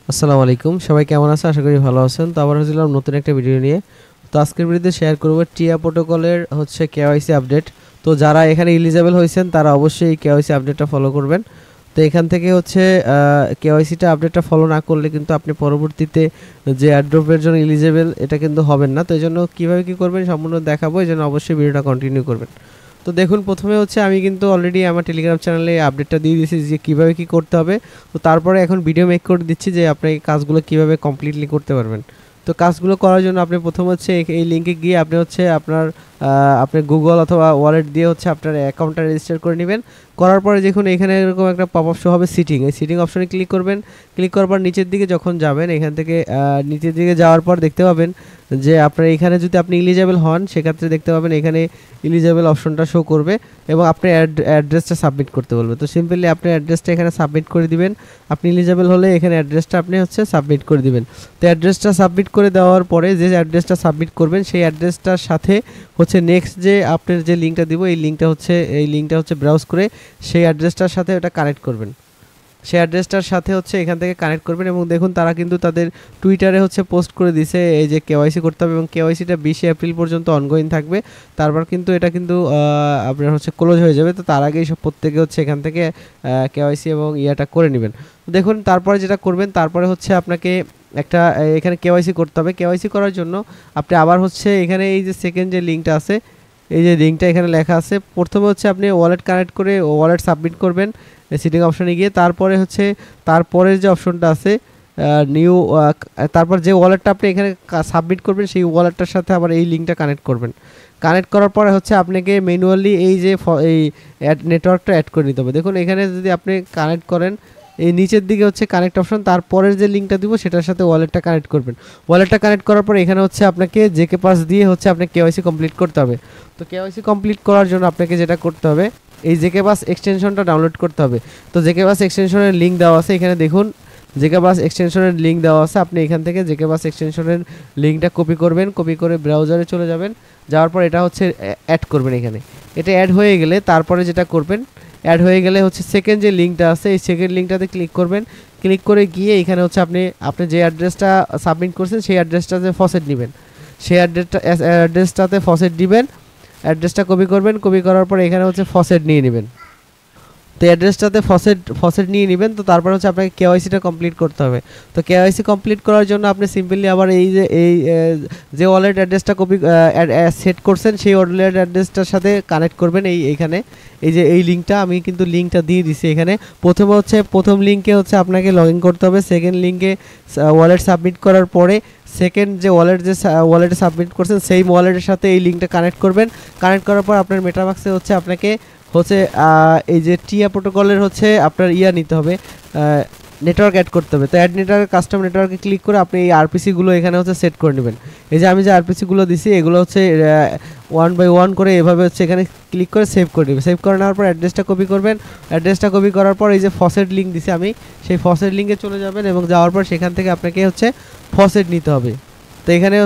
আসসালামু আলাইকুম, সবাই কেমন আছেন? আশা করি ভালো আছেন। তো আবার হচ্ছিলাম নতুন একটা ভিডিও নিয়ে। তো আজকের ভিডিওতে শেয়ার করব টিয়া প্রোটোকলের কেওয়াইসি আপডেট। তো যারা এখানে এলিজিবল হয়েছেন তারা অবশ্যই এই কেওয়াইসি আপডেটটা ফলো করবেন। তো এখান থেকে কেওয়াইসিটা আপডেটটা ফলো না করলে কিন্তু আপনি পরবর্তীতে যে অ্যাড্রপের জন্য এলিজিবল এটা কিন্তু হবেন না। তো এই জন্য কীভাবে কী করবেন সম্পূর্ণ দেখাবো, এই জন্য অবশ্যই ভিডিওটা কন্টিনিউ করবেন। তো দেখুন, প্রথমে আমি কিন্তু অলরেডি আমার টেলিগ্রাম চ্যানেলে আপডেটটা দিয়ে দিয়েছি যে কীভাবে কী করতে হবে। তো তারপরে এখন ভিডিও মেক করে দিচ্ছি যে আপনি এই কাজগুলো কীভাবে কমপ্লিটলি করতে পারবেন। তো কাজগুলো করার জন্য আপনি প্রথম এই লিঙ্কে গিয়ে আপনি আপনি গুগল অথবা ওয়ালেট দিয়ে আপনার অ্যাকাউন্টটা রেজিস্টার করে নেবেন। করার পরে দেখুন এখানে এরকম একটা পপ আপ শো হবে সিটিং। এই সিটিং অপশনে ক্লিক করবেন। ক্লিক করার পর নিচের দিকে যখন যাবেন, এখান থেকে নিচের দিকে যাওয়ার পর দেখতে পাবেন যে আপনার এখানে যদি আপনি এলিজিবল হন সেক্ষেত্রে দেখতে পাবেন এখানে এলিজিবল অপশনটা শো করবে এবং আপনি অ্যাড্রেসটা সাবমিট করতে বলবে। তো সিম্পলি আপনি অ্যাড্রেসটা এখানে সাবমিট করে দিবেন। আপনি এলিজিবল হলে এখানে অ্যাড্রেসটা আপনি সাবমিট করে দিবেন। তো অ্যাড্রেসটা সাবমিট করে দেওয়ার পরে যে অ্যাড্রেসটা সাবমিট করবেন সেই অ্যাড্রেসটার সাথে নেক্সট যে আপনার যে লিঙ্কটা দিব এই লিঙ্কটা ব্রাউজ করে সেই অ্যাড্রেসটার সাথে ওটা কানেক্ট করবেন। সেই অ্যাড্রেসটার সাথে এখান থেকে কানেক্ট করবেন এবং দেখুন তারা কিন্তু তাদের টুইটারে পোস্ট করে দিছে এই যে কেওয়াইসি করতে হবে এবং কেওয়াইসিটা 20 এপ্রিল পর্যন্ত অনগোয়িং থাকবে। তারপর কিন্তু এটা কিন্তু আপনার ক্লোজ হয়ে যাবে। তো তার আগেই প্রত্যেকে এখান থেকে কেওয়াইসি এবং ইয়াটা করে নেবেন। দেখুন তারপরে যেটা করবেন, তারপরে আপনাকে একটা এখানে কেওয়াইসি করতে হবে। কেওয়াইসি করার জন্য আপনি আবার এখানে এই যে সেকেন্ড যে লিঙ্কটা আছে, এই যে লিঙ্কটা এখানে লেখা আছে, প্রথমে আপনি ওয়ালেট কানেক্ট করে ওয়ালেট সাবমিট করবেন সেটিং অপশনে গিয়ে। তারপরে তারপরের যে অপশনটা আছে নিউ, তারপর যে ওয়ালেটটা আপনি এখানে সাবমিট করবেন সেই ওয়ালেটটার সাথে আবার এই লিঙ্কটা কানেক্ট করবেন। কানেক্ট করার পরে আপনাকে ম্যানুয়ালি এই যে এই নেটওয়ার্কটা অ্যাড করে নিতে হবে। দেখুন এখানে যদি আপনি কানেক্ট করেন, এই নিচের দিকে কানেক্ট অপশন, তারপরের যে লিঙ্কটা দিব সেটার সাথে ওয়ালেটটা কানেক্ট করবেন। ওয়ালেটটা কানেক্ট করার পর এখানে আপনাকে জেকে পাস দিয়ে আপনি কেওয়াইসি কমপ্লিট করতে হবে। তো কেওয়াইসি কমপ্লিট করার জন্য আপনাকে যেটা করতে হবে, এই জেকে পাস এক্সটেনশনটা ডাউনলোড করতে হবে। তো জেকে পাস এক্সটেনশনের লিঙ্ক দেওয়া আছে এখানে, দেখুন জেকে পাস এক্সটেনশনের লিঙ্ক দেওয়া আছে। আপনি এখান থেকে জেকে পাস এক্সটেনশনের লিঙ্কটা কপি করবেন, কপি করে ব্রাউজারে চলে যাবেন। যাওয়ার পর এটা অ্যাড করবেন এখানে। এটা অ্যাড হয়ে গেলে তারপরে যেটা করবেন, অ্যাড হয়ে গেলে সেকেন্ড যে লিঙ্কটা আছে এই সেকেন্ড লিঙ্কটাতে ক্লিক করবেন। ক্লিক করে গিয়ে এখানে আপনি যে অ্যাড্রেসটা সাবমিট করছেন সেই অ্যাড্রেসটাতে ফসেট নেবেন। সেই অ্যাড্রেসটাতে ফসেট দিবেন। অ্যাড্রেসটা কপি করবেন, কপি করার পর এখানে ফসেট নিয়ে নেবেন। তো অ্যাড্রেসটাতে ফসেট নিয়ে নেবেন। তো তারপর আপনাকে কেওয়াইসিটা কমপ্লিট করতে হবে। তো কেওয়াইসি কমপ্লিট করার জন্য আপনি সিম্পলি আবার যে ওয়ালেট অ্যাড্রেসটা সেট করছেন সেই ওয়ালেট অ্যাড্রেসটার সাথে কানেক্ট করবেন। এইখানে এই লিঙ্কটা আমি কিন্তু লিঙ্কটা দিয়ে দিছি এখানে। প্রথমে প্রথম লিঙ্কে আপনাকে লগ ইন করতে হবে। সেকেন্ড লিঙ্কে ওয়ালেট সাবমিট করার পরে সেকেন্ড যে ওয়ালেটে সাবমিট করছেন সেই ওয়ালেটের সাথে এই লিঙ্কটা কানেক্ট করবেন। কানেক্ট করার পর আপনার মেটামাক্সে আপনাকে এই যে টিয়া প্রোটোকলের আপনার নিতে হবে, নেটওয়ার্ক অ্যাড করতে হবে। তো অ্যাড নেটওয়ার্ক কাস্টম নেটওয়ার্কে ক্লিক করে আপনি এই আরপিসিগুলো এখানে সেট করে নেবেন। এই যে আমি যে আরপিসিগুলো দিছি এগুলো 1 বাই 1 করে এভাবে এখানে ক্লিক করে সেভ করে নেবেন। সেভ করে নেওয়ার পর অ্যাড্রেসটা কপি করবেন। অ্যাড্রেসটা কপি করার পর এই যে ফসেট লিঙ্ক দিছি আমি, সেই ফসেট লিঙ্কে চলে যাবেন এবং যাওয়ার পর সেখান থেকে আপনাকে ফসেট নিতে হবে। তো এখানে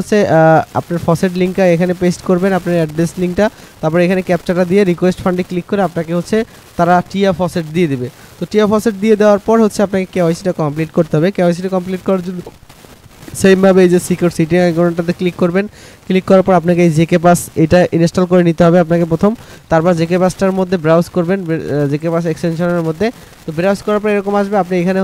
আপনার ফসেট লিঙ্কটা এখানে পেস্ট করবেন, আপনার অ্যাড্রেস লিঙ্কটা। তারপর এখানে ক্যাপচাটা দিয়ে রিকোয়েস্ট ফান্ডে ক্লিক করে আপনাকে তারা টিয়া ফসেট দিয়ে দেবে। তো টিয়া ফসেট দিয়ে দেওয়ার পর আপনাকে কেওয়াইসিটা কমপ্লিট করতে হবে। কেওয়াইসিটা কমপ্লিট করার জন্য সেমভাবে এই যে সিকিউর সিটিং আইকনটাতে ক্লিক করবেন। ক্লিক করার পর আপনাকে এই জেকে পাস এটা ইনস্টল করে নিতে হবে আপনাকে প্রথম। তারপর জেকে পাসটার মধ্যে ব্রাউজ করবেন, জেকে পাস এক্সটেনশনের মধ্যে। তো ব্রাউজ করার পর এরকম আসবে। আপনি এখানে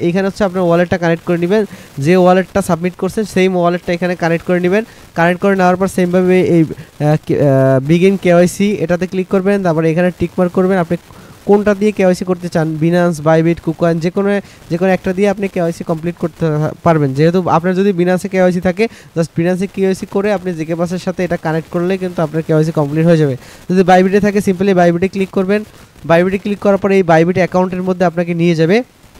এইখানে আপনার ওয়ালেটটা কানেক্ট করে নেবেন। যে ওয়ালেটটা সাবমিট করছেন সেই ওয়ালেটটা এখানে কানেক্ট করে নেবেন। কানেক্ট করে নেওয়ার পর সেমভাবে এই বিগিন কেওয়াইসি এটাতে ক্লিক করবেন। তারপরে এখানে টিক মার্ক করবেন আপনি কোনটা দিয়ে কেওয়াইসি করতে চান। বিনান্স, বাইবিট, কুকয়েন যে কোনো একটা দিয়ে আপনি কেওয়াইসি কমপ্লিট করতে পারবেন। যেহেতু আপনার যদি বিনান্সে কেওয়াইসি থাকে, জাস্ট বিনান্সে কেওয়াইসি করে আপনি জেকে পাসের সাথে এটা কানেক্ট করলে কিন্তু আপনার কেওয়াইসি কমপ্লিট হয়ে যাবে। যদি বাইবিটে থাকে সিম্পলি বাইবিটে ক্লিক করবেন। বাইবিটে ক্লিক করার পরে এই বাইবিট অ্যাকাউন্টের মধ্যে আপনাকে নিয়ে যাবে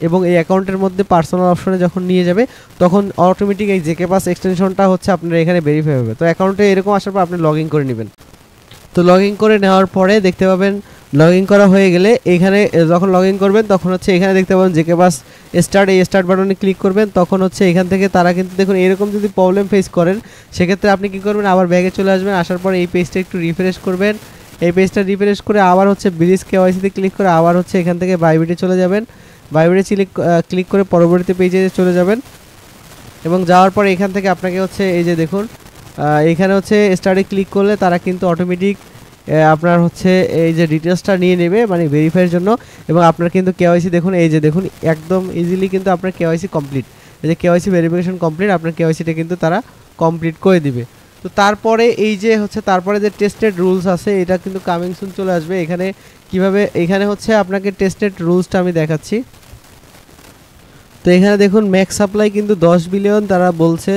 এবং এই অ্যাকাউন্টের মধ্যে পার্সোনাল অপশনে যখন নিয়ে যাবে তখন অটোমেটিক এই জেকে পাস এক্সটেনশনটা আপনার এখানে ভেরিফাই হবে। তো অ্যাকাউন্টে এরকম আসার পর আপনি লগ ইন করে নেবেন। তো লগ ইন করে নেওয়ার পরে দেখতে পাবেন লগ ইন করা হয়ে গেলে এখানে যখন লগ ইন করবেন তখন এখানে দেখতে পাবেন জেকে পাস স্টার্ট, এই স্টার্ট বাটনে ক্লিক করবেন। তখন এখান থেকে তারা কিন্তু দেখুন এরকম যদি প্রবলেম ফেস করেন সেক্ষেত্রে আপনি কী করবেন, আবার ব্যাগে চলে আসবেন। আসার পরে এই পেজটা একটু রিফ্রেশ করবেন। এই পেজটা রিফ্রেশ করে আবার ব্রিজ কেওয়াইসিতে ক্লিক করে আবার এখান থেকে বাইবিটে চলে যাবেন। ভাইবারে ক্লিক করে পরবর্তী পেজে চলে যাবেন এবং যাওয়ার পরে এখান থেকে আপনাকে হচ্ছে এই যে দেখুন এখানে হচ্ছে স্টার্টে ক্লিক করলে তারা কিন্তু অটোমেটিক আপনার হচ্ছে এই যে ডিটেলসটা নিয়ে নেবে মানে ভেরিফাইয়ের জন্য এবং আপনার কিন্তু কেওয়াইসি দেখুন এই যে দেখুন একদম ইজিলি কিন্তু আপনার কেওয়াইসি কমপ্লিট। এই যে কেওয়াইসি ভেরিফিকেশন কমপ্লিট, আপনার কেওয়াইসিটা কিন্তু তারা কমপ্লিট করে দিবে। তো তারপরে এই যে হচ্ছে তারপরে যে টেস্টেড রুলস আছে এটা কিন্তু কামিং সুন চলে আসবে। এখানে কিভাবে এখানে হচ্ছে আপনাকে টেস্টেড রুলসটা আমি দেখাচ্ছি। তো এখানে দেখুন ম্যাক্স সাপ্লাই কিন্তু 10 বিলিয়ন তারা বলছে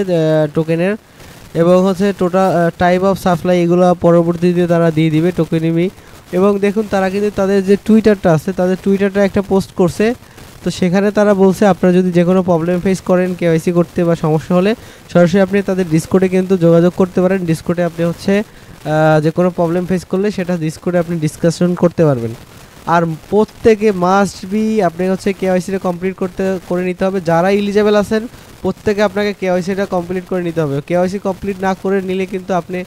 টোকেনের এবং হচ্ছে টোটাল টাইপ অফ সাপ্লাই এগুলো পরবর্তীতে তারা দিয়ে দিবে টোকেনিমি। এবং দেখুন তারা কিন্তু তাদের যে টুইটারটা আছে তাদের টুইটারটা একটা পোস্ট করছে। তো সেখানে তারা বলছে আপনারা যদি যে কোনো প্রবলেম ফেস করেন কেওয়াইসি করতে বা সমস্যা হলে সরাসরি আপনি তাদের ডিসকর্ডে কিন্তু যোগাযোগ করতে পারেন। ডিসকর্ডে আপনি হচ্ছে যে কোনো প্রবলেম ফেস করলে সেটা ডিসকর্ডে আপনি ডিসকাশন করতে পারবেন। আর প্রত্যেকে মাস্ট বি আপনি হচ্ছে কেওয়াইসিটা কমপ্লিট করে নিতে হবে। যারা এলিজেবল আছেন প্রত্যেকে আপনাকে কেওয়াইসিটা কমপ্লিট করে নিতে হবে। কেওয়াইসি কমপ্লিট না করে নিলে কিন্তু আপনি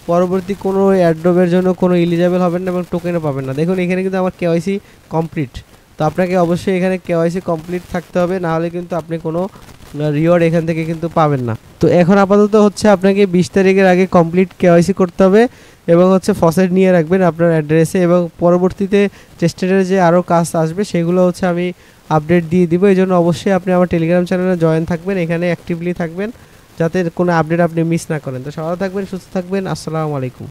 পরবর্তী কোনো অ্যাড্রপের জন্য কোনো এলিজেবল হবেন না এবং টোকেনও পাবেন না। দেখুন এখানে কিন্তু আমার কেওয়াইসি কমপ্লিট। তো আপনাকে অবশ্যই এখানে কেওয়াইসি কমপ্লিট থাকতে হবে, না হলে কিন্তু আপনি কোনো রিওয়ার্ড এখান থেকে কিন্তু পাবেন না। তো এখন আপাতত হচ্ছে আপনাকে 20 তারিখের আগে কমপ্লিট কেওয়াইসি করতে হবে এবং হচ্ছে ফসেট নিয়ে রাখবেন আপনার অ্যাড্রেসে এবং পরবর্তীতে টেস্টেডের যে আরও কাজ আসবে সেগুলো হচ্ছে আমি আপডেট দিয়ে দিব। এই জন্য অবশ্যই আপনি আমার টেলিগ্রাম চ্যানেলে জয়েন থাকবেন, এখানে অ্যাক্টিভলি থাকবেন যাতে কোনো আপডেট আপনি মিস না করেন। তো সবাই থাকবেন, সুস্থ থাকবেন। আসসালামু আলাইকুম।